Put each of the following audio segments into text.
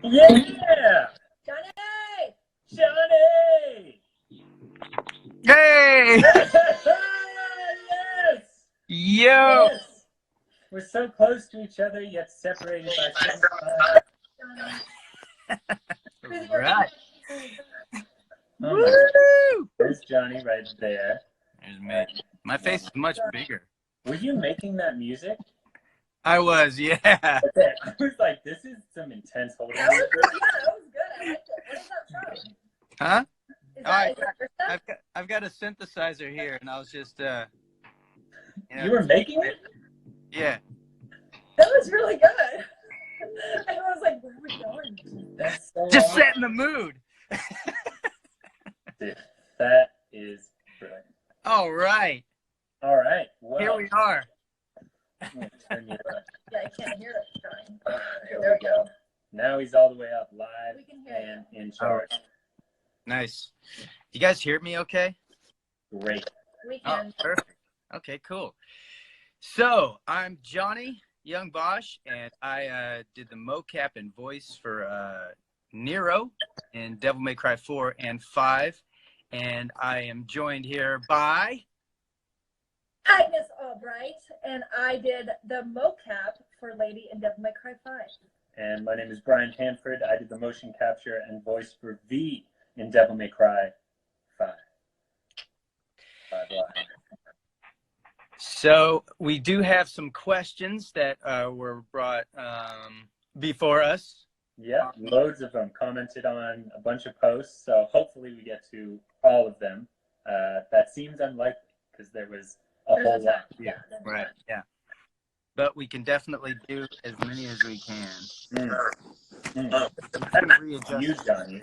Yeah! Johnny! Johnny! Hey! Yes! Yo! Yes! We're so close to each other, yet separated by 75. Right. Oh my God. Woo! There's Johnny right there. There's me. My face is much bigger. Were you making that music? I was, yeah. Okay. I was like, this is some intense holding That was music. good. Yeah, that was good. I liked it. What is that from? Huh? Is All right. that your stuff? I've got a synthesizer here, and I was just, You were making it? yeah. That was really good. I was like, where are we going? That's so Just awesome. setting the mood. Dude, that is brilliant. All right. All right. Well, Here we are. I'm gonna turn you up. Yeah, I can't hear it. Johnny. Here we go. Now he's all the way up live We can hear and in charge. Nice. You guys hear me okay? Great. We Oh, can. perfect. Okay, cool. So I'm Johnny Young Bosch, and I did the mocap and voice for Nero in Devil May Cry 4 and 5. And I am joined here by... Agnes Albright, and I did the mocap for Lady in Devil May Cry 5. And my name is Brian Hanford. I did the motion capture and voice for V in Devil May Cry 5. 5 Live. So we do have some questions that were brought before us. Yeah, loads of them commented on a bunch of posts, so hopefully we get to all of them. That seems unlikely because there was a whole lot. Yeah, Right, yeah. But we can definitely do as many as we can. I'm going to readjust. You, Johnny.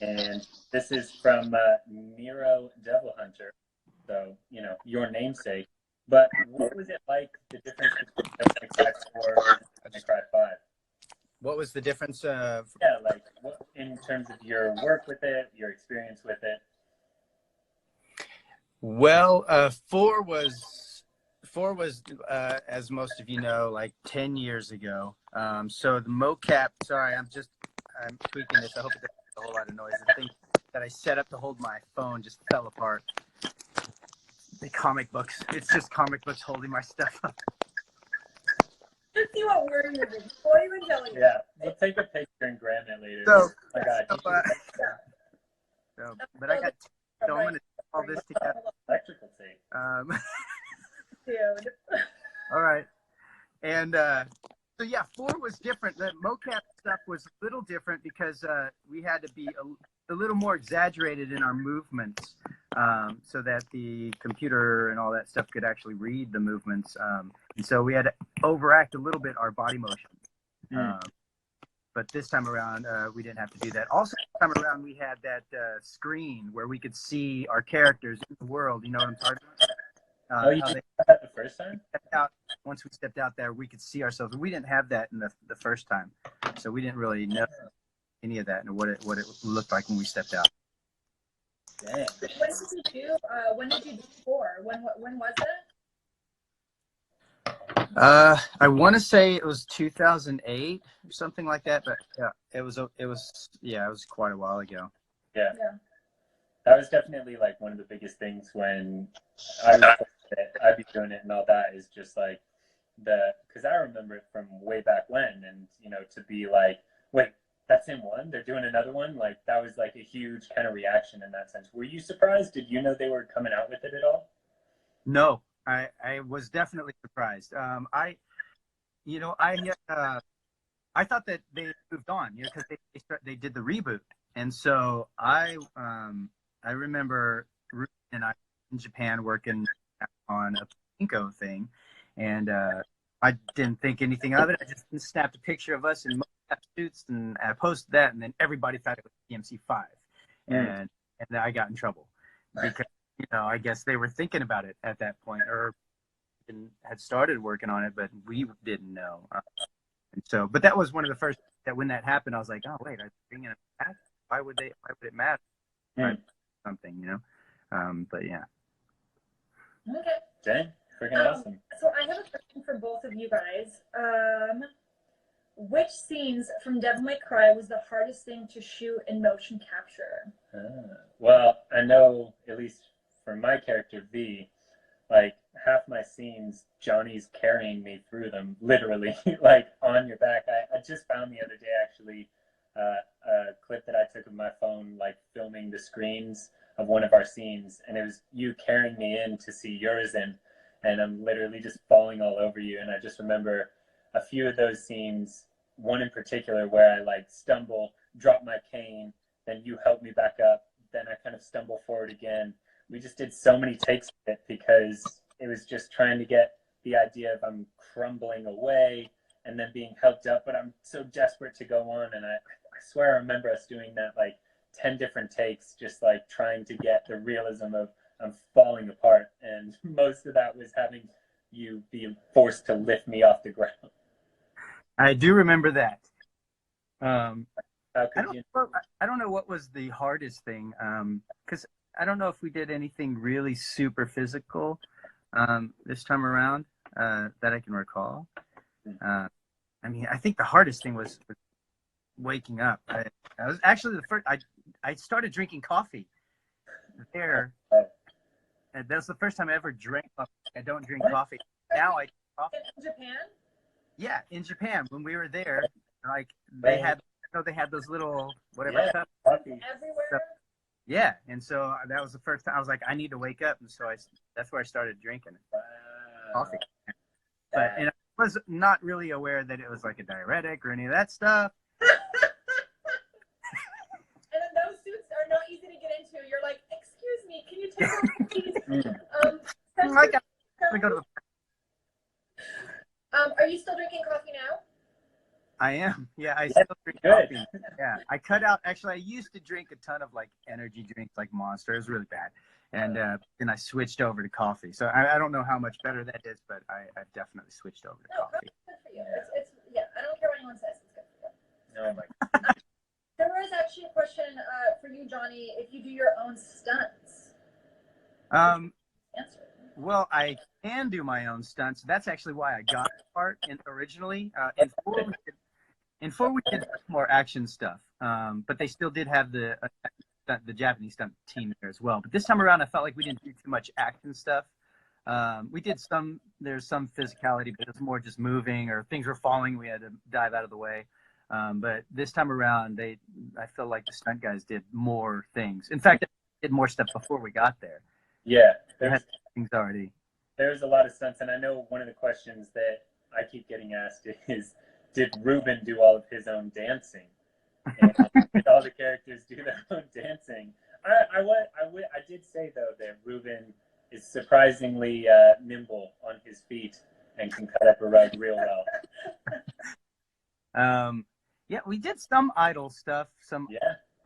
And this is from Nero Devil Hunter, so, you know, your namesake. But what was it like, the difference between Devil May Cry 4 and Devil May Cry 5? What was the difference? Yeah, like, what, in terms of your work with it, your experience with it? Well, 4 was, as most of you know, like 10 years ago. So the mocap, sorry, I'm tweaking this. I hope it doesn't make a whole lot of noise. The thing that I set up to hold my phone just fell apart. The comic books. It's just comic books holding my stuff up. Let's see what we're using before even telling you. Yeah, we'll take a picture and gram it later. So, oh my God, but I got, so I'm going to put all this together. electrical tape. Dude. All right. And so, yeah, 4 was different. The mocap stuff was a little different because we had to be a little more exaggerated in our movements so that the computer and all that stuff could actually read the movements. And so we had to overact a little bit our body motion. But this time around, we didn't have to do that. Also, this time around, we had that screen where we could see our characters in the world. You know what I'm talking about? You did that the first time? Once we stepped out there, we could see ourselves. We didn't have that in the first time, so we didn't really know any of that and what it looked like when we stepped out. Dang. When did you do 4? When was it? I want to say it was 2008 or something like that, but yeah, it was quite a while ago. Yeah. That was definitely like one of the biggest things when I was told that I'd be doing it and all that, is just like because I remember it from way back when, and you know, to be like, wait, that's in one, they're doing another one, like that was like a huge kind of reaction in that sense. Were you surprised? Did you know they were coming out with it at all? No, I was definitely surprised. I thought that they moved on, you know, because they did the reboot, and so I remember Ruth and I in Japan working on a Pinko thing, and I didn't think anything of it. I just snapped a picture of us in mocap suits, and I posted that, and then everybody thought it was DMC5, and then I got in trouble because, you know, I guess they were thinking about it at that point, or had started working on it, but we didn't know. And so, but that was one of the first that when that happened, I was like, oh wait, I'm bringing it back. Why would it matter? Something, you know. But yeah. Okay. Dang, freaking awesome. So I have a question for both of you guys. which scenes from Devil May Cry was the hardest thing to shoot in motion capture? Well, I know, at least for my character V, like half my scenes, Johnny's carrying me through them, literally, like on your back. I just found the other day actually a clip that I took of my phone, like filming the screens of one of our scenes, and it was you carrying me in to see yours in, and I'm literally just falling all over you. And I just remember a few of those scenes, one in particular where I like stumble, drop my cane, then you help me back up, then I kind of stumble forward again. We just did so many takes of it because it was just trying to get the idea of I'm crumbling away and then being helped up, but I'm so desperate to go on. And I swear I remember us doing that like 10 different takes, just like trying to get the realism of I'm falling apart. And most of that was having you be forced to lift me off the ground. I do remember that. How could you? I don't know what was the hardest thing, because I don't know if we did anything really super physical this time around that I can recall. I mean, I think the hardest thing was waking up. I was actually the first. I started drinking coffee there. And that's the first time I ever drank coffee. I don't drink coffee. Now I drink coffee. In Japan? Yeah, in Japan when we were there, like they had those little whatever cups. Everywhere. So, yeah, and so that was the first time I was like, I need to wake up, and so that's where I started drinking coffee. But and I was not really aware that it was like a diuretic or any of that stuff. And then those suits are not easy to get into. You're like, excuse me, can you take off these? I gotta go to the. Are you still drinking coffee now? I am. Yeah, I still drink coffee. Yeah, I cut out. Actually, I used to drink a ton of like energy drinks, like Monster. It was really bad, and then I switched over to coffee. So I don't know how much better that is, but I've definitely switched over to coffee. Good for you. It's I don't care what anyone says. It's good for you. Oh my God. There was actually a question for you, Johnny. If you do your own stunts. Answer. Well, I can do my own stunts. That's actually why I got the part originally. In four, we did more action stuff, but they still did have the Japanese stunt team there as well. But this time around, I felt like we didn't do too much action stuff. We did there's some physicality, but it was more just moving or things were falling. We had to dive out of the way. But this time around, I feel like the stunt guys did more things. In fact, they did more stuff before we got there. Yeah, Things already. There's a lot of stunts, and I know one of the questions that I keep getting asked is, did Ruben do all of his own dancing? And did all the characters do their own dancing? I did say though that Ruben is surprisingly nimble on his feet and can cut up a rug real well. Yeah, we did some idle stuff,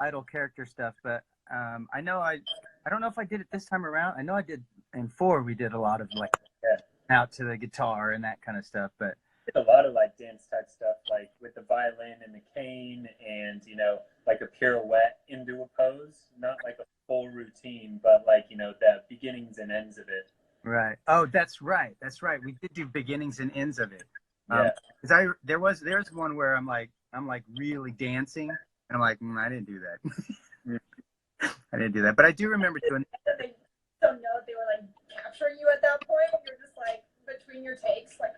idle character stuff, but I don't know if I did it this time around. I know I did in 4. We did a lot of like out to the guitar and that kind of stuff, but did a lot of like dance type stuff, like with the violin and the cane, and like a pirouette into a pose, not like a full routine, but like the beginnings and ends of it. Right. Oh, that's right. We did do beginnings and ends of it. Yeah. Because there's one where I'm like really dancing, and I'm like, I didn't do that. I didn't do that, but I do remember doing. They don't know if they were like capturing you at that point. You're just like between your takes, like.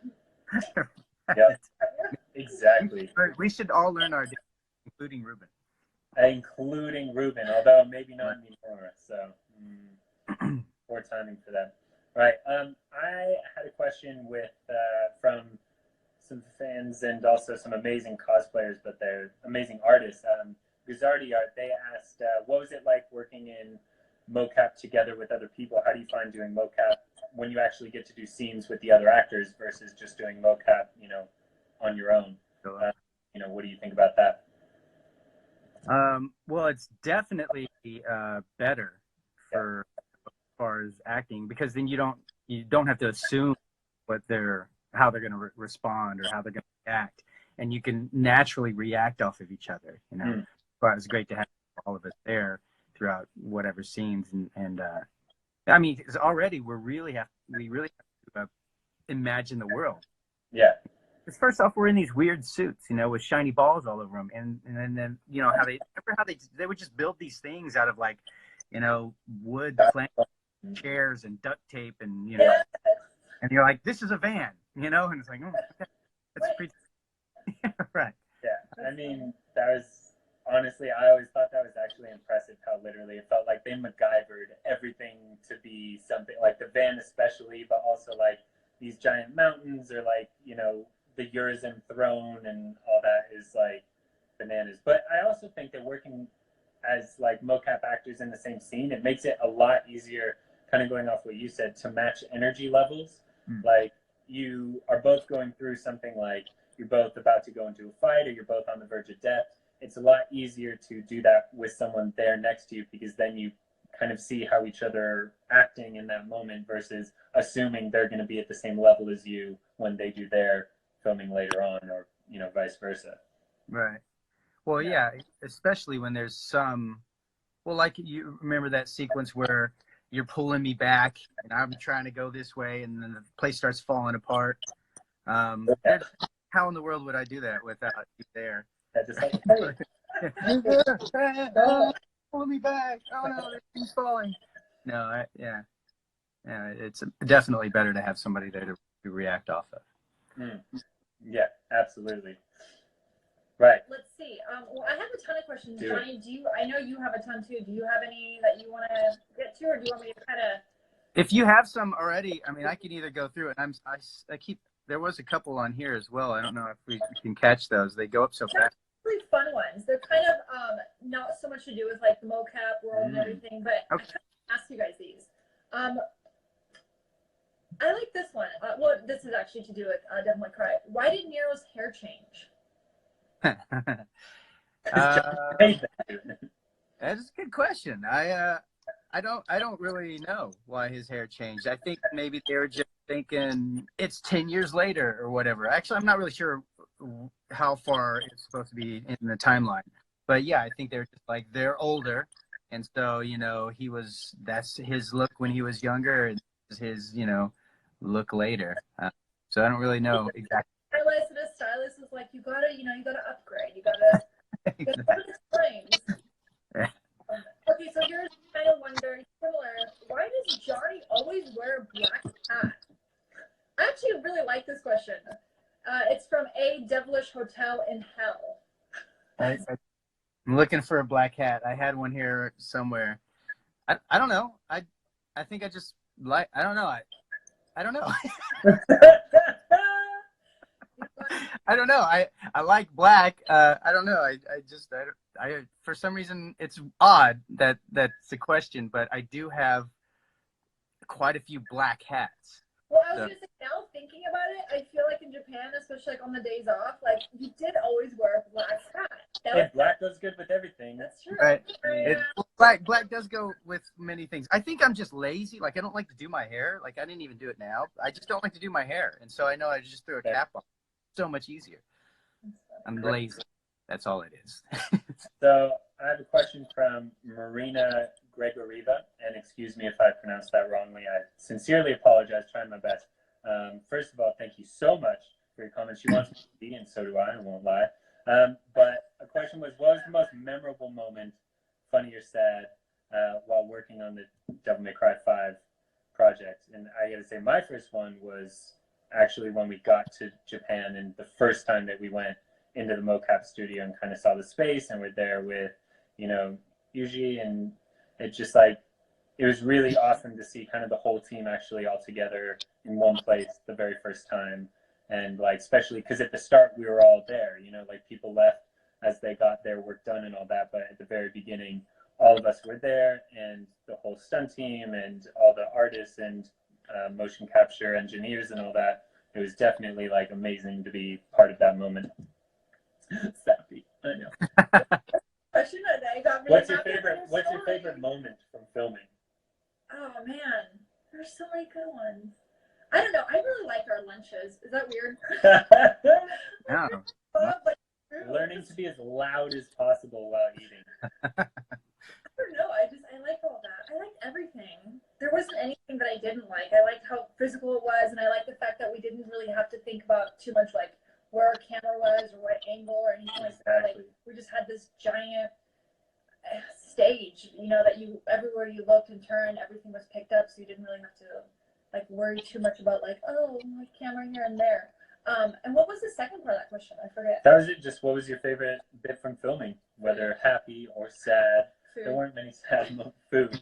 Yeah, exactly. We should all learn our dance, including Ruben. Although maybe not anymore. So poor timing for that. All right. I had a question from some fans and also some amazing cosplayers, but they're amazing artists. Guzzardi Art, they asked, what was it like working in mocap together with other people? How do you find doing mocap when you actually get to do scenes with the other actors versus just doing mocap, on your own? What do you think about that? Well, it's definitely better for as far as acting, because then you don't have to assume how they're going to respond or how they're going to react, and you can naturally react off of each other. But it was great to have all of us there throughout whatever scenes, and I mean, because already we really have to imagine the world. Yeah. first off, we're in these weird suits, you know, with shiny balls all over them, and then you know how they would just build these things out of like, you know, wood plank chairs and duct tape, and you know, Yes. and you're like, this is a van, you know, and it's like, oh, okay, that's pretty right. Yeah, I mean, that was honestly, I always thought that was actually impressive how literally it felt like they MacGyvered everything to be something like the van, especially, but also like these giant mountains or like, you know, the Urizen throne and all that is like bananas. But I also think that working as like mocap actors in the same scene, it makes it a lot easier, kind of going off what you said, to match energy levels. Like you are both going through something like you're both about to go into a fight or you're both on the verge of death. It's a lot easier to do that with someone there next to you because then you kind of see how each other are acting in that moment versus assuming they're going to be at the same level as you when they do their filming later on, or you know, vice versa. Right. Well, yeah, especially when there's some, well, like you remember that sequence where you're pulling me back and I'm trying to go this way and then the place starts falling apart. Yeah. How in the world would I do that without you there? Yeah, just like, hey, Oh, pull me back. Oh no, he's falling. No, yeah, it's definitely better to have somebody there to react off of. yeah, absolutely. Right. Let's see. Well, I have a ton of questions. Do Johnny, I know you have a ton too. Do you have any that you want to get to, or do you want me to kind of? If you have some already, I mean, I can either go through it. I keep, there was a couple on here as well. I don't know if we can catch those. They go up so fast. Really fun ones. They're kind of not so much to do with like the mocap world and everything, but I kind of ask you guys these. I like this one. Well, this is actually to do with Devil May Cry. Why did Nero's hair change? That's a good question. I don't really know why his hair changed. I think maybe they were just thinking it's 10 years later or whatever. Actually, I'm not really sure how far it's supposed to be in the timeline. But yeah, I think they're just like, they're older. And so, you know, that's his look when he was younger and his, you know, look later. So I don't really know exactly. A stylist is like, you gotta upgrade. You gotta go to the springs. Okay, so here's kind of one very similar. Why does Johnny always wear a black hat? I actually really like this question. It's from A Devilish Hotel in Hell. I'm looking for a black hat. I had one here somewhere. I don't know. I think I just like, I don't know. I don't know. I don't know. I like black. I don't know. I for some reason it's odd that that's a question, but I do have quite a few black hats. Well, I was gonna say, now thinking about it, I feel like in Japan, especially like on the days off, like you did always wear a black hat. Hey, black goes good with everything. That's true. Right. Black does go with many things. I think I'm just lazy. Like I don't like to do my hair. Like I didn't even do it now. I just don't like to do my hair, and so I know I just threw a cap on. So much easier. I'm lazy. That's all it is. So I have a question from Marina Gregoriva, and excuse me if I pronounced that wrongly. I sincerely apologize, trying my best. First of all, thank you so much for your comments. She wants me to be, and so do I won't lie. But a question was, what was the most memorable moment, funny or sad, while working on the Devil May Cry 5 project? And I gotta say, my first one was actually when we got to Japan, and the first time that we went into the mocap studio and kind of saw the space, and we're there with, you know, Yuji, and it just like, it was really awesome to see kind of the whole team actually all together in one place the very first time. And like, especially because at the start we were all there, you know, like people left as they got their work done and all that, but at the very beginning all of us were there, and the whole stunt team and all the artists and motion capture engineers and all that. It was definitely like amazing to be part of that moment. Sappy, I know. What's your favorite moment from filming? Oh man, there's so many good ones. I don't know. I really like our lunches. Is that weird? Yeah. Learning to be as loud as possible while eating. I don't know. I like all that. I liked everything. There wasn't anything that I didn't like. I liked how physical it was, and I liked the fact that we didn't really have to think about too much like where our camera was or what angle or anything like that. Like, we just had this giant stage, you know, that you everywhere you looked and turned, everything was picked up, so you didn't really have to like worry too much about like, oh, my camera here and there. And what was the second part of that question? I forget. That was it. Just what was your favorite bit from filming, whether happy or sad? Food. There weren't many sad food.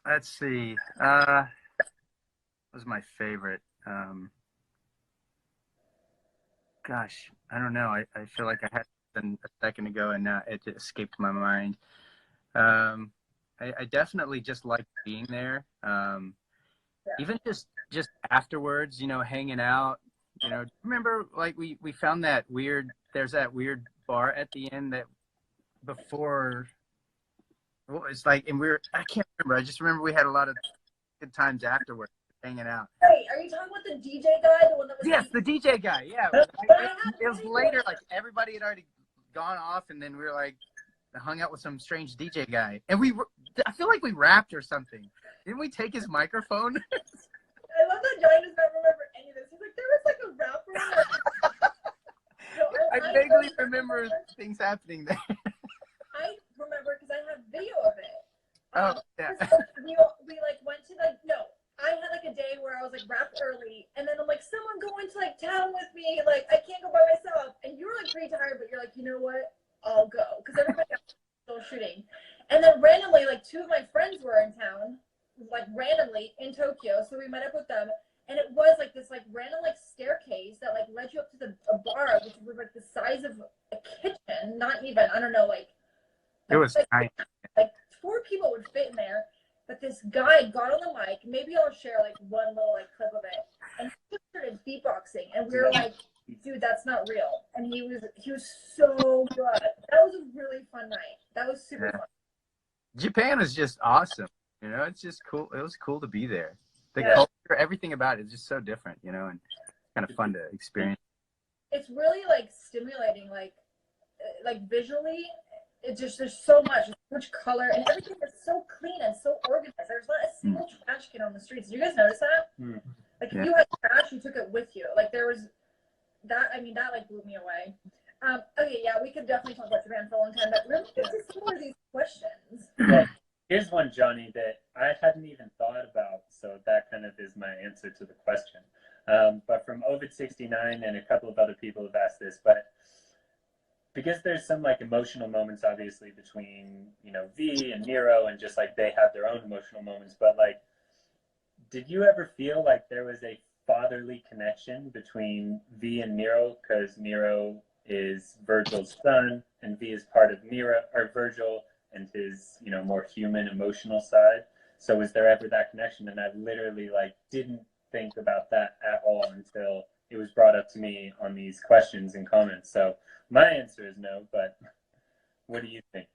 Let's see. What was my favorite? Gosh, I don't know. I feel like I had something a second ago and it just escaped my mind. I definitely just liked being there. Even just afterwards, you know, hanging out. You know, remember like we found that weird. There's that weird bar at the end that before. Well, it's like, and I can't remember. I just remember we had a lot of good times afterwards, hanging out. Hey, are you talking about the DJ guy, the one that was? Yes, the DJ guy. Yeah, it was later. Like everybody had already gone off, and then we were like hung out with some strange DJ guy, and I feel like we rapped or something. Didn't we take his microphone? I love that Johnny does not remember any of this. He's like, there was like a rapper. No, I vaguely remember things happening there. I remember because I have video of it. Oh, yeah. We like went to like, no, I had like a day where I was like wrapped early, and then I'm like, someone go into like town with me, like I can't go by myself, and you were like pretty tired, but you're like, you know what, I'll go, because everybody else was still shooting. And then randomly, like 2 of my friends were in town, like randomly in Tokyo, so we met up with them, and it was like this like random like staircase that like led you up to a bar, which was like the size of a kitchen, not even, I don't know, like it was like 4 people would fit in there. But this guy got on the mic. Maybe I'll share like one little like clip of it. And he started beatboxing, and we were like, "Dude, that's not real." And he was so good. That was a really fun night. That was super fun. Japan is just awesome. You know, it's just cool. It was cool to be there. The culture, everything about it is just so different. You know, and kind of fun to experience. It's really like stimulating, like visually. It just, there's so much color, and everything is so clean and so organized. There's not a single trash can on the streets. Did you guys notice that? Like, if you had trash, you took it with you. Like, there was that, I mean, that like blew me away. Okay, yeah, we could definitely talk about Japan for a long time, but really get to some of these questions. Well, here's one, Johnny, that I hadn't even thought about, so that kind of is my answer to the question. But from Ovid69 and a couple of other people have asked this, but because there's some like emotional moments obviously between, you know, V and Nero, and just like they have their own emotional moments, but like, did you ever feel like there was a fatherly connection between V and Nero? Because Nero is Virgil's son, and V is part of Virgil and his, you know, more human emotional side. So was there ever that connection? And I literally like didn't think about that at all until it was brought up to me on these questions and comments. So my answer is no, but what do you think?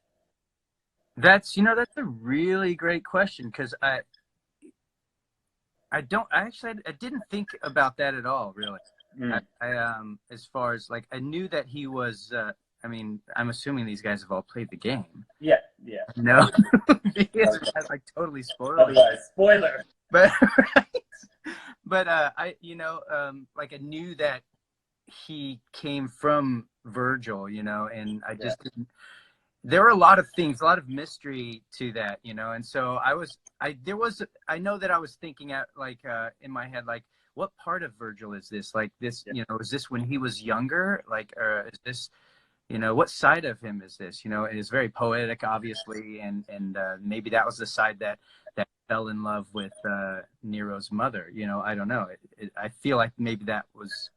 That's a really great question, because I didn't think about that at all, really. As far as like, I knew that he was, I mean, I'm assuming these guys have all played the game. Yeah. No, because that's like totally spoiler. But I, like I knew that he came from Virgil, you know, and I just didn't. There were a lot of things, a lot of mystery to that, you know, and so I know that I was thinking in my head, like, what part of Virgil is this? Like this, you know, is this when he was younger? Like, is this, you know, what side of him is this? You know, it is very poetic, obviously, and maybe that was the side that fell in love with Nero's mother. You know, I don't know. I feel like maybe that was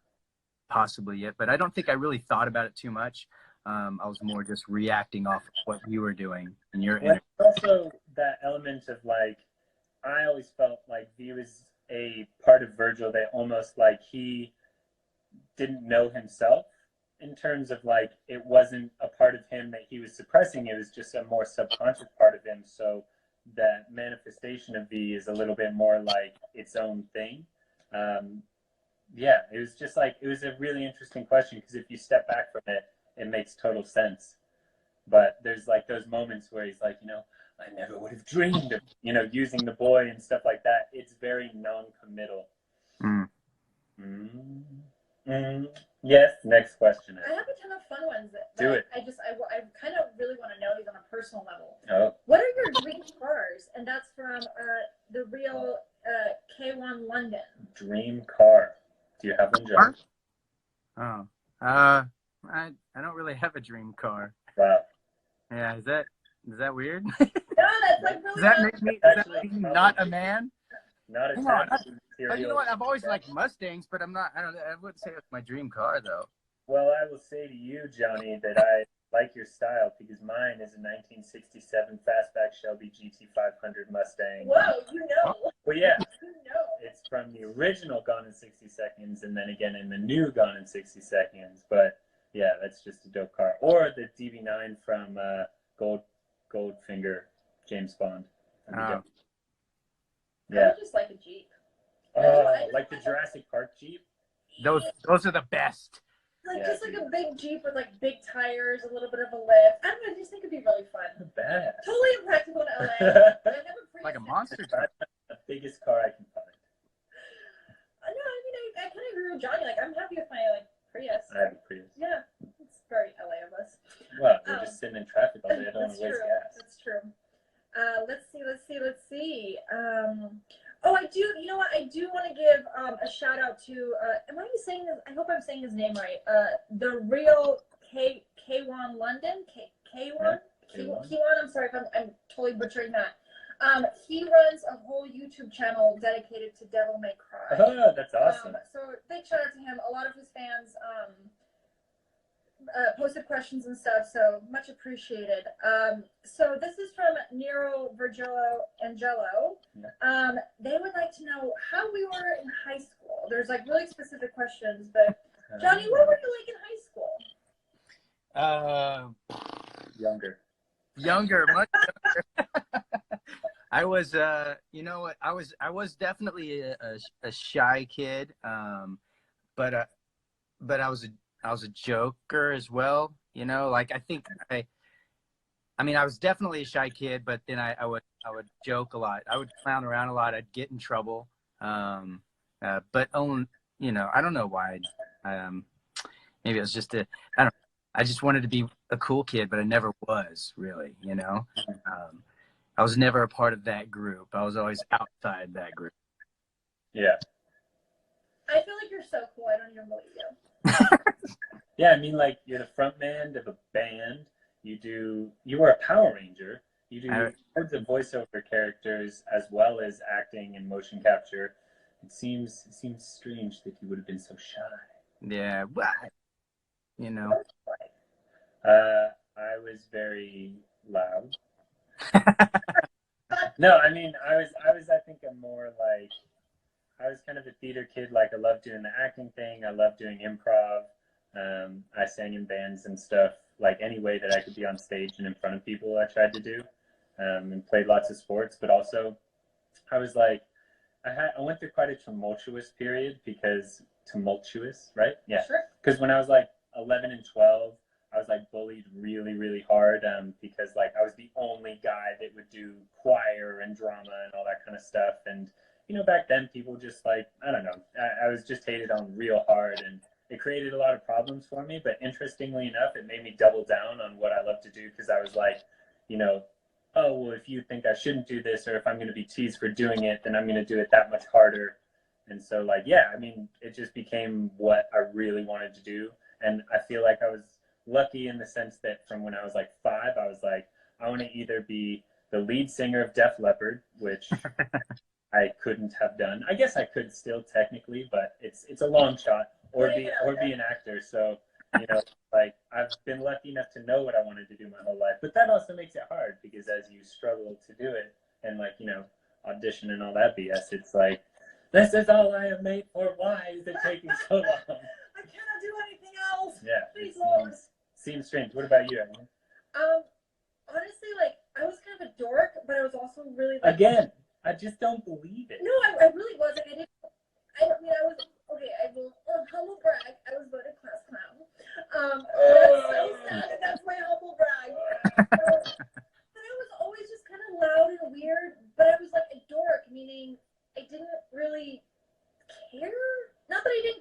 possibly it, but I don't think I really thought about it too much. I was more just reacting off of what you were doing in your interview. Also, that element of like, I always felt like V was a part of Virgil that almost like he didn't know himself, in terms of like, it wasn't a part of him that he was suppressing. It was just a more subconscious part of him. So that manifestation of V is a little bit more like its own thing. It was just like, it was a really interesting question, because if you step back from it, it makes total sense. But there's like those moments where he's like, you know, I never would have dreamed of, you know, using the boy and stuff like that. It's very non-committal. Yes. Next question. I have a ton of fun ones that Do it. I kind of really want to know these on a personal level. Oh. What are your dream cars? And that's from the real K1 London. Dream car. Do you have one, John? Oh. I don't really have a dream car. Wow. Yeah, is that weird? No, that's like really Does that fun. make me not a man? Not a Hang on. tattoo Oh, you know what? I've always liked Mustangs, but I'm not. I wouldn't say it's my dream car though. Well, I will say to you, Johnny, that I like your style because mine is a 1967 fastback Shelby GT500 Mustang. Whoa, you know. Well, yeah, You know. it's from the original Gone in 60 Seconds, and then again in the new Gone in 60 Seconds. But yeah, that's just a dope car. Or the DB9 from Goldfinger, James Bond. I Yeah. would just like a Jeep. Oh, like the Jurassic Park Jeep? Those are the best. Like just like a big Jeep with like big tires, a little bit of a lift. I don't know, I just think it'd be really fun. Bad. Totally impractical in LA. I never Like a monster truck. The biggest car I can find. No, I mean I kind of agree with Johnny. Like I'm happy with my like Prius. I have a Prius. Yeah, it's very LA of us. Well, we're just sitting in traffic all day. I don't want That's to waste true. gas. That's true. Let's see. Oh, I do. You know what? I do want to give a shout out to. Am I saying this? I hope I'm saying his name right. The real K1 London. K1. K1. I'm sorry if I'm totally butchering that. He runs a whole YouTube channel dedicated to Devil May Cry. Oh, that's awesome. So big shout out to him. A lot of his fans posted questions and stuff, so much appreciated. So this is from Nero Virgilio Angelo. They would like to know how we were in high school. There's like really specific questions, but Johnny, what were you like in high school? Younger, much younger. I was, you know what? I was definitely a shy kid, but I was a joker as well. You know, like I mean, I was definitely a shy kid, but then I would joke a lot. I would clown around a lot. I'd get in trouble. But you know, I don't know why. Maybe it was just I just wanted to be a cool kid, but I never was really, you know. I was never a part of that group. I was always outside that group. Yeah. I feel like you're so cool. I don't even believe you. Yeah, I mean, like you're the front man of a band. You were a Power Ranger. You do loads of voiceover characters as well as acting and motion capture. It seems strange that you would have been so shy. Yeah, well, you know. I was very loud. No, I mean, I think I'm more like, I was kind of a theater kid. Like I loved doing the acting thing. I loved doing improv. I sang in bands and stuff. Like any way that I could be on stage and in front of people, I tried to do, and played lots of sports. But also, I was like, I went through quite a tumultuous period tumultuous, right? Yeah. Sure. Because when I was like 11 and 12, I was like bullied really, really hard because like I was the only guy that would do choir and drama and all that kind of stuff. And, you know, back then people just like, I don't know, I was just hated on real hard, and it created a lot of problems for me. But interestingly enough, it made me double down on what I love to do, because I was like, you know, oh, well, if you think I shouldn't do this, or if I'm going to be teased for doing it, then I'm going to do it that much harder. And so like, yeah, I mean, it just became what I really wanted to do. And I feel like I was lucky in the sense that from when I was like 5, I was like, I want to either be the lead singer of Def Leppard, which I couldn't have done. I guess I could still technically, but it's a long shot, or be an actor. So, you know, like I've been lucky enough to know what I wanted to do my whole life. But that also makes it hard, because as you struggle to do it and like, you know, audition and all that BS, it's like, this is all I am made for. Why is it taking so long? I cannot do anything else. Yeah. Please, Lord. Seems strange. What about you, Emily? Honestly, like I was kind of a dork, but I was also really like, again. I just don't believe it. No, I really was. Like, I mean, I was okay. I will humble brag. I was voted class clown. That's so sad. That's my humble brag. But I was always just kind of loud and weird. But I was like a dork, meaning I didn't really care. Not that I didn't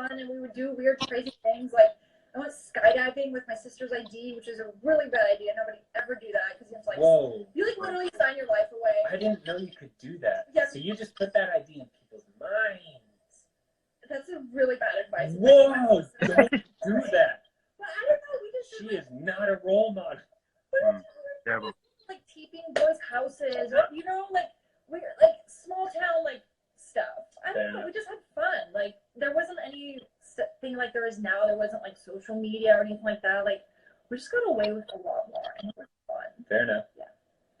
fun, and we would do weird, crazy things. Like, I went skydiving with my sister's ID, which is a really bad idea. Nobody ever do that because you have to, like, Whoa. you, like, literally sign your life away. I didn't know you could do that. Yeah. So you just put that ID in people's minds. That's a really bad advice. Whoa, don't do that. But I don't know. We just She did, is not a role model. Terrible. like taping boys' houses, or, you know, like weird, like small town, like stuff. I don't know. We just had fun. Like, there wasn't anything like there is now. There wasn't like social media or anything like that. Like, we just got away with a lot more, and it was fun. Fair enough. Yeah.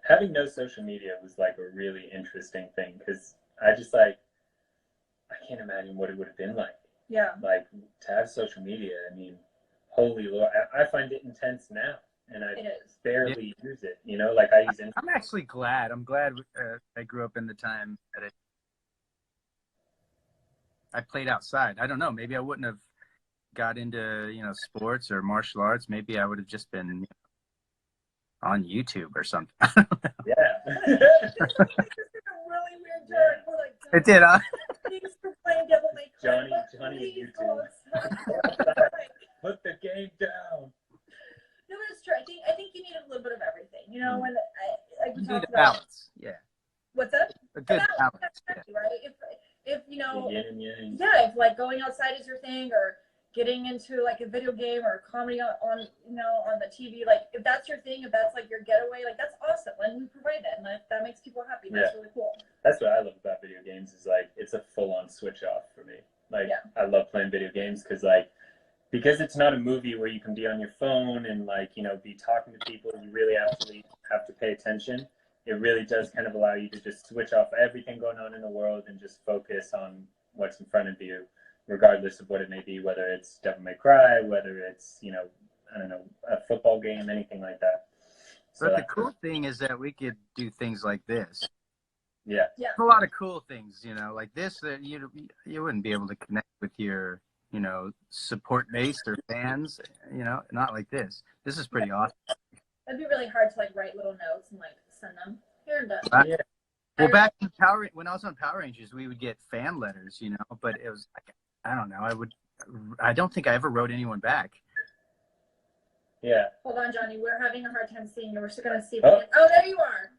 Having no social media was like a really interesting thing because I just like, I can't imagine what it would have been like. Yeah. Like, to have social media, I mean, holy Lord, I find it intense now, and I It is. barely use it. You know, like I use it. I'm actually glad. I'm glad I grew up in the time that I played outside. I don't know. Maybe I wouldn't have got into, you know, sports or martial arts. Maybe I would have just been, you know, on YouTube or something. Yeah. This is a really weird turn. We're like, It did, huh? thanks for playing Devil May Cry. Johnny Please YouTube. go outside. Put the game down. No, but it's true. I think you need a little bit of everything. You know, when like we You need talked a about. balance. Yeah. What's that? A good balance. Yeah. Exactly, right? If you know, The yin and yang. yeah, if like going outside is your thing, or getting into like a video game or a comedy on you know, on the TV, like if that's your thing, if that's like your getaway, like that's awesome, and we provide that, and that makes people happy. That's really cool. That's what I love about video games is like it's a full-on switch off for me. Like I love playing video games because it's not a movie where you can be on your phone and like, you know, be talking to people. You really actually have to pay attention. It really does kind of allow you to just switch off everything going on in the world and just focus on what's in front of you, regardless of what it may be, whether it's Devil May Cry, whether it's, you know, I don't know, a football game, anything like that. So But the cool thing is that we could do things like this. Yeah. Yeah. A lot of cool things, you know, like this that you wouldn't be able to connect with your, you know, support base or fans, you know, not like this. This is pretty awesome. It'd be really hard to like write little notes and like send them. Here and done. Yeah. Well, back in when I was on Power Rangers, we would get fan letters, you know, but it was like, I don't know. I don't think I ever wrote anyone back. Yeah. Hold on, Johnny. We're having a hard time seeing you. We're still gonna see. If Oh. oh, there you are.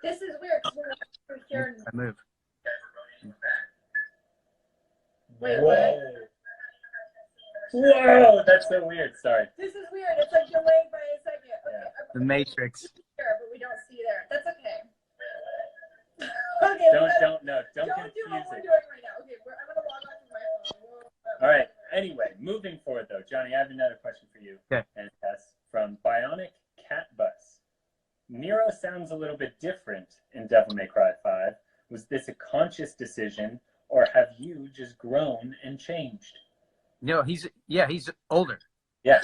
This is weird because we're here. I move. Wait, Whoa. what? Whoa, that's so weird. Sorry. This is weird. It's like delayed by a second. Okay, Yeah. The Matrix. here, but we don't see there. That's okay. Okay. Don't Don't do confuse what we're it. doing right now. Okay, I'm gonna log on to my phone. All right. Anyway, moving forward though, Johnny, I have another question for you. Okay. And Tess from Bionic Cat Bus. Nero sounds a little bit different in Devil May Cry 5. Was this a conscious decision, or have you just grown and changed? No, he's older. Yeah.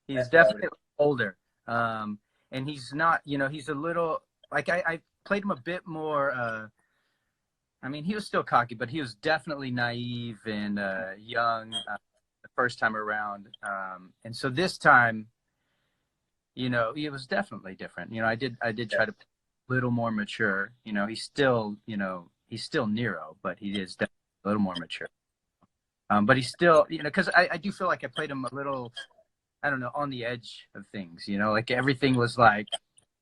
He's That's definitely older. And he's not, you know, he's a little, like I played him a bit more, I mean, he was still cocky, but he was definitely naive and young the first time around. And so this time, you know, it was definitely different. You know, I did try to be a little more mature. You know, he's still Nero, but he is definitely a little more mature. But he's still, you know, because I do feel like I played him a little, I don't know, on the edge of things, you know, like everything was like,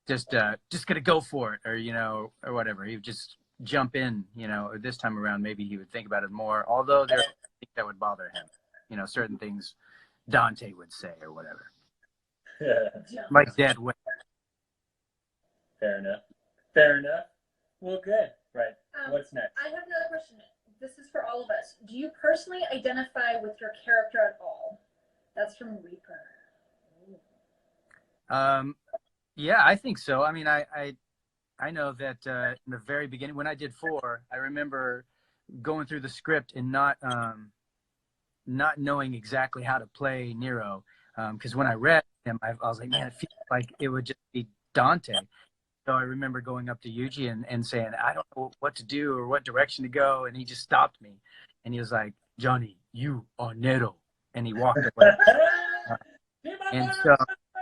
just gonna go for it, or, you know, or whatever. He would just jump in, you know, or this time around, maybe he would think about it more, although there are things that would bother him, you know, certain things Dante would say or whatever. Like dead weight. Fair enough. Well, good. Right. What's next? I have another question. This is for all of us. Do you personally identify with your character at all? That's from Reaper. Yeah, I think so. I mean, I know that in the very beginning, when I did 4, I remember going through the script and not knowing exactly how to play Nero. Because when I read him, I was like, man, it feels like it would just be Dante. So I remember going up to Yuji and saying, I don't know what to do or what direction to go. And he just stopped me. And he was like, Johnny, you are Nero. And he walked away. And so,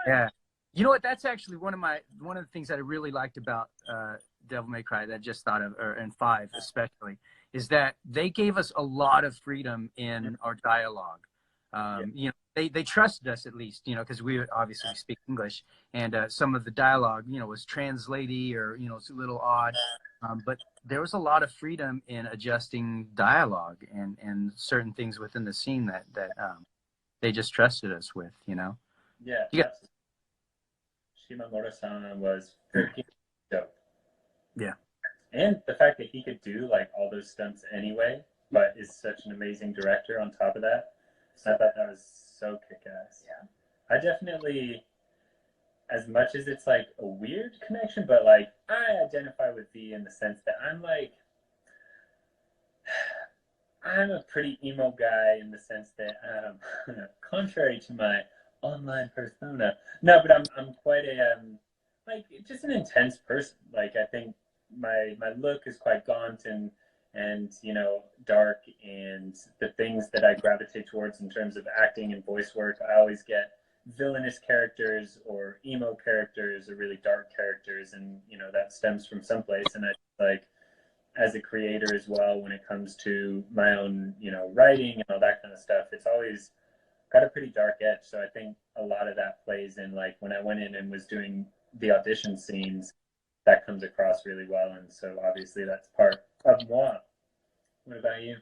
yeah. You know what? That's actually one of the things that I really liked about Devil May Cry that I just thought of, or in 5 especially, is that they gave us a lot of freedom in our dialogue. You know, they trusted us at least, you know, because we obviously speak English, and some of the dialogue, you know, was translatey or, you know, it's a little odd. But there was a lot of freedom in adjusting dialogue and certain things within the scene that they just trusted us with, you know. Yeah. Yeah. Shimamura-san was freaking dope. Yeah. And the fact that he could do like all those stunts anyway, but is such an amazing director on top of that. I thought that was so kick-ass. Yeah. I definitely, as much as it's like a weird connection, but like I identify with V in the sense that I'm a pretty emo guy in the sense that, contrary to my online persona, no, but I'm quite a like just an intense person. Like I think my look is quite gaunt and you know dark, and the things that I gravitate towards in terms of acting and voice work, I always get villainous characters or emo characters or really dark characters, and you know that stems from someplace. And I like as a creator as well, when it comes to my own you know writing and all that kind of stuff, it's always got a pretty dark edge. So I think a lot of that plays in, like when I went in and was doing the audition scenes, that comes across really well. And so obviously that's part of moi. What about you?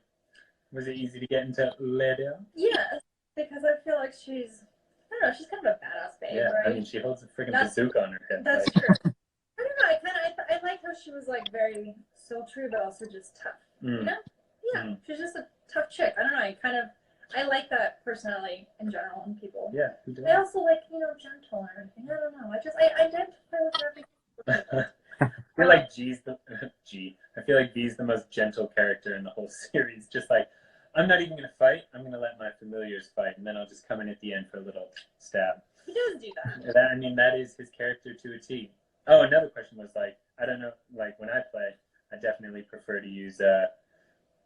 Was it easy to get into Leda? Yes, because I feel like she's, I don't know, she's kind of a badass babe, Yeah, right? I mean, she holds a freaking bazooka on her hip. That's like. true. I don't know, I liked how she was like very so true, but also just tough. You know? Yeah, she's just a tough chick. I don't know, I like that personality in general in people. Yeah, who does? I also like, you know, gentle and everything. I don't know. I identify with everything. I feel like I feel like V's the most gentle character in the whole series. Just like, I'm not even gonna fight. I'm gonna let my familiars fight, and then I'll just come in at the end for a little stab. He does do that. I mean, that is his character to a T. Oh, another question was like, I don't know, like when I play, I definitely prefer to use,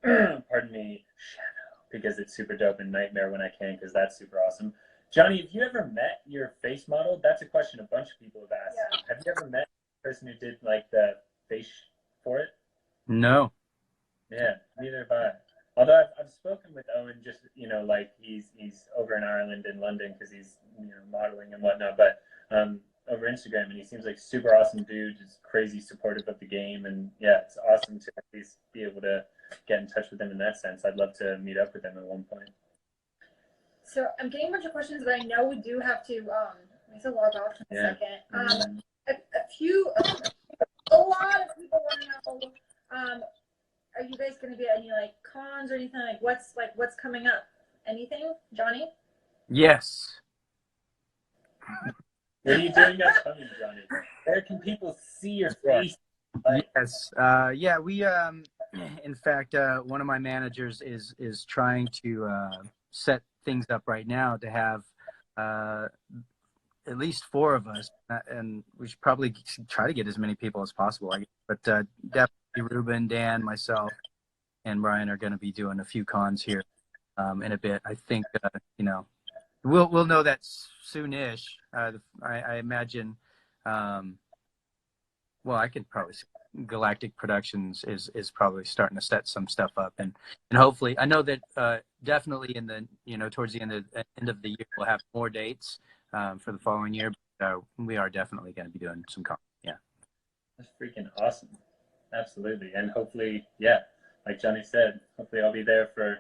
pardon me, Shadow, because it's super dope, and Nightmare when I can, because that's super awesome. Johnny, have you ever met your face model? That's a question a bunch of people have asked. Yeah. Have you ever met the person who did like the face for it? No. Yeah, neither have I. Although I've spoken with Owen, just you know, like he's over in Ireland and London because he's you know modeling and whatnot, but over Instagram, and he seems like super awesome dude, just crazy supportive of the game, and yeah, it's awesome to at least be able to get in touch with him in that sense. I'd love to meet up with him at one point. So I'm getting a bunch of questions, but I know we do have to we have to log off in a second. A lot of people want to know. Are you guys going to be at any like cons or anything? What's coming up? Anything, Johnny? Yes. What are you doing upcoming, Johnny? Where can people see your face? Yes. Yeah. We. In fact, one of my managers is trying to set things up right now to have at least 4 of us, and we should probably try to get as many people as possible. But definitely Ruben, Dan, myself, and Brian are going to be doing a few cons here in a bit. I think you know we'll know that soonish. I imagine. Well, I could probably say Galactic Productions is probably starting to set some stuff up, and hopefully, I know that definitely in the towards the end of the year we'll have more dates for the following year. We are definitely going to be doing some cons. Yeah, that's freaking awesome. Absolutely, and hopefully, yeah, like Johnny said, hopefully I'll be there for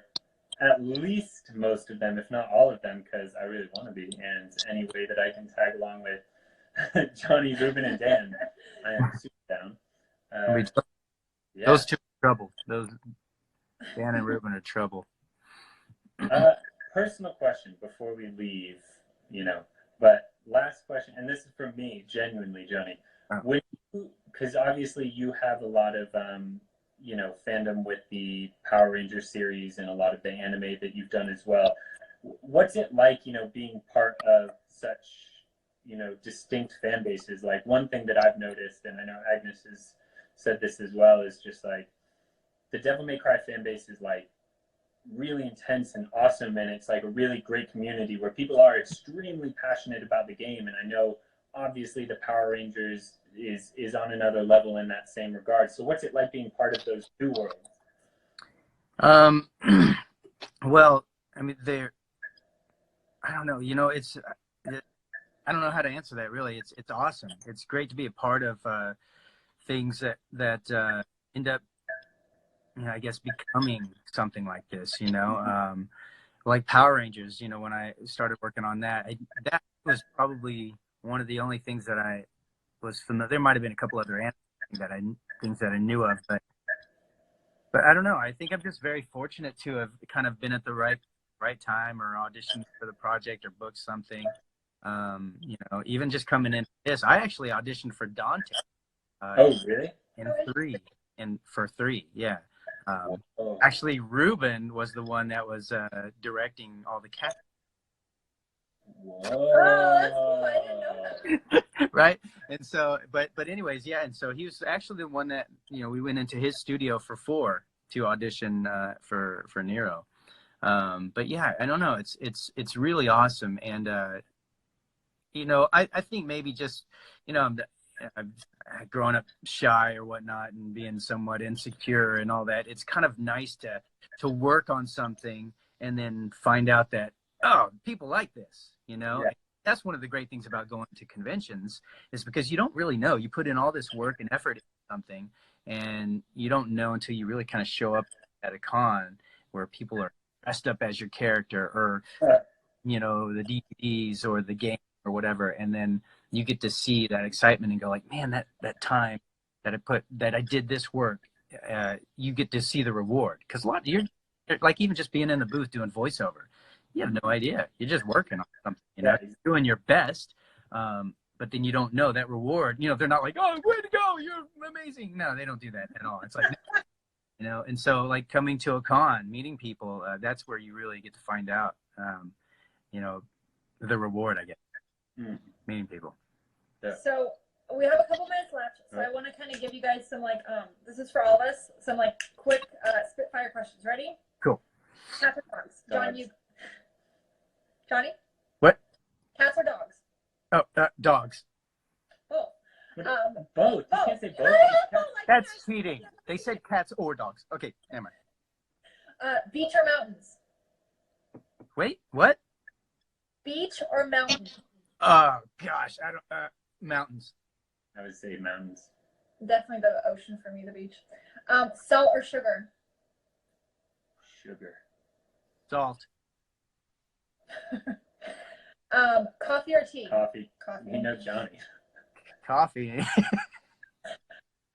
at least most of them, if not all of them, because I really want to be. And any way that I can tag along with Johnny, Ruben, and Dan, I am super down. Yeah. Those 2 are trouble. Those Dan and Ruben are trouble. Personal question before we leave, but last question, and this is from me, genuinely, Johnny. Because obviously you have a lot of, fandom with the Power Rangers series and a lot of the anime that you've done as well. What's it like, being part of such, distinct fan bases? Like one thing that I've noticed, and I know Agnes has said this as well, is just like the Devil May Cry fan base is like really intense and awesome, and it's like a really great community where people are extremely passionate about the game. And I know obviously the Power Rangers is on another level in that same regard. So what's it like being part of those 2 worlds? Um, well, I mean, I don't know. You know, I don't know how to answer that really. It's awesome. It's great to be a part of things that end up, you know, I guess becoming something like this. You know, like Power Rangers. You know, when I started working on that, that was probably one of the only things that I was familiar. There might have been a couple other things that I knew of, but I don't know. I think I'm just very fortunate to have kind of been at the right time or auditioned for the project or booked something. You know, even just coming in this, I actually auditioned for Dante. Oh, really? For three, yeah. Oh. Actually, Ruben was the one that was directing all the cast. Whoa. Oh, that's cool. I didn't know that. Right, and so, but anyways, yeah, and so he was actually the one that, you know, we went into his studio for 4 to audition for Nero. But yeah, I don't know. It's really awesome, and you know, I think maybe just, you know, I've grown up shy or whatnot and being somewhat insecure and all that. It's kind of nice to work on something and then find out that, oh, people like this, you know. Yeah. That's one of the great things about going to conventions, is because you don't really know. You put in all this work and effort into something, and you don't know until you really kind of show up at a con where people are dressed up as your character, or, you know, the DVDs or the game or whatever, and then you get to see that excitement and go like, man, that time that I did this work, you get to see the reward, because a lot you're like, even just being in the booth doing voiceover, you have no idea. You're just working on something, you know, you're doing your best, but then you don't know that reward. You know, they're not like, oh, way to go, you're amazing. No, they don't do that at all. It's like, you know, and so like coming to a con, meeting people, that's where you really get to find out, you know, the reward, I guess. Meeting people. Yeah. So we have a couple minutes left, so I want to kind of give you guys some, like, this is for all of us, some like quick spitfire questions. Ready? Cool. Cats or dogs? John, Johnny? What? Cats or dogs? Oh, dogs. Oh. Both. You can't say both. That's cheating. They said cats or dogs. Okay, never mind. Beach or mountains? Wait, what? Beach or mountains? Oh gosh, I don't. Mountains. I would say mountains. Definitely the ocean for me, the beach. Salt or sugar? Sugar. Salt. Coffee or tea? Coffee. Coffee. You know Johnny. Coffee.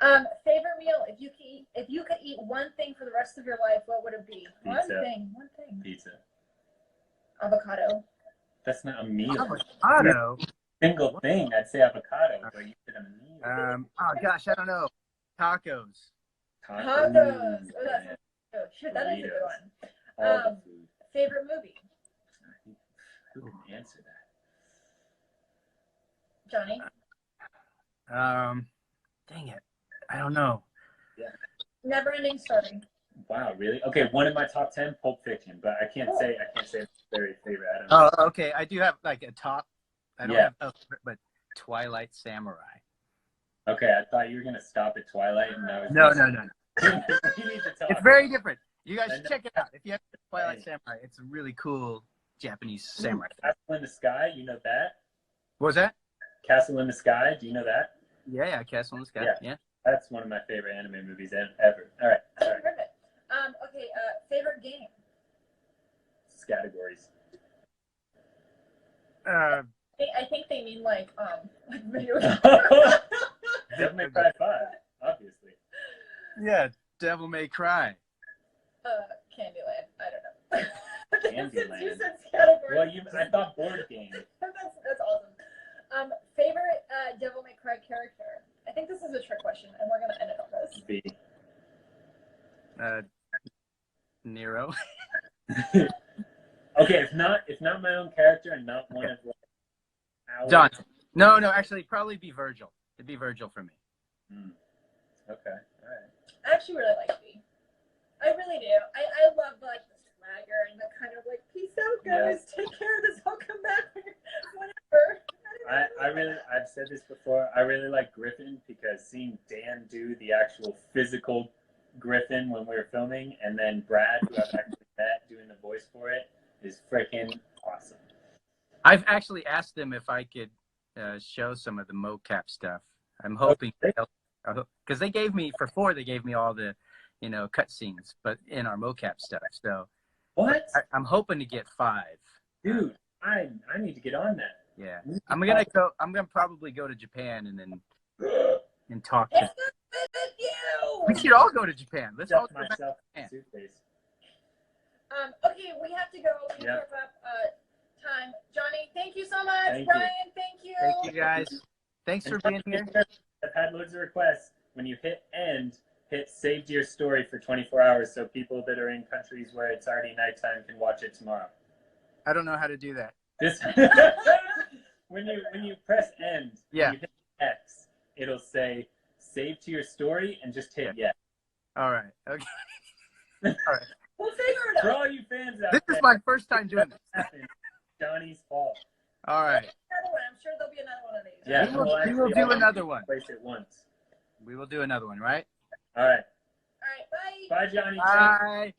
Favorite meal? If you could eat one thing for the rest of your life, what would it be? Pizza. One thing. Pizza. Avocado. That's not a meal. Avocado. Single thing, I'd say avocado, but you said a meal. Oh gosh, I don't know. Tacos. Tacos. Oh, that's shit. That is a good one. Favorite movie? Who can answer that? Johnny. Dang it, I don't know. Yeah. Never Ending Story. Wow, really? Okay, one of my top 10, Pulp Fiction, but I can't say it's very favorite. I don't know. Oh, okay. I do have like a top. I don't have, but Twilight Samurai. Okay, I thought you were gonna stop at Twilight, and I was No. You need to talk. It's very different. You guys should check it out. If you have Twilight Samurai, it's a really cool Japanese samurai. Castle in the Sky, you know that? What was that? Castle in the Sky, do you know that? Yeah, Castle in the Sky. Yeah. That's one of my favorite anime movies ever. All right. Sorry. Perfect. Okay. Favorite game? Categories. I think they mean like video games. Devil May Cry 5, obviously. Yeah, Devil May Cry. Candyland. I don't know. Candyland. You said categories. Well, I thought board game. That's awesome. Favorite Devil May Cry character? I think this is a trick question, and we're gonna end it on this. B. Nero. Okay, if not my own character and not one of our... John. No, actually, probably be Virgil. It'd be Virgil for me. Okay, all right. I actually really like B. I really do. I love like the swagger and the kind of like, peace out, guys. Yeah. Take care of this. I'll come back whenever. I've said this before. I really like Griffin because seeing Dan do the actual physical Griffin when we were filming, and then Brad, who I've actually met doing the voice for it, is freaking awesome. I've actually asked them if I could show some of the mocap stuff. I'm hoping because they gave me they gave me all the, cut scenes, but in our mocap stuff. So What? I'm hoping to get 5. Dude, I need to get on that. Yeah, I'm gonna probably go to Japan and talk to. We should all go to Japan. Let's all go back to Japan. Okay, we have to go. We have to wrap up time. Johnny, thank you so much. Brian, thank you. Thank you, guys. Thanks for being here. I've had loads of requests. When you hit end, hit save to your story for 24 hours so people that are in countries where it's already nighttime can watch it tomorrow. I don't know how to do that. When you press end, yeah, you hit X, it'll say save to your story and just hit yes. All right. Okay. All right. We'll figure it out. For all you fans out there. This is my first time doing this. Johnny's fault. All right. Another one. I'm sure there'll be another one of these. Yeah, we will do another one. Place it once. We will do another one, right? All right. All right. Bye. Bye, Johnny. Bye.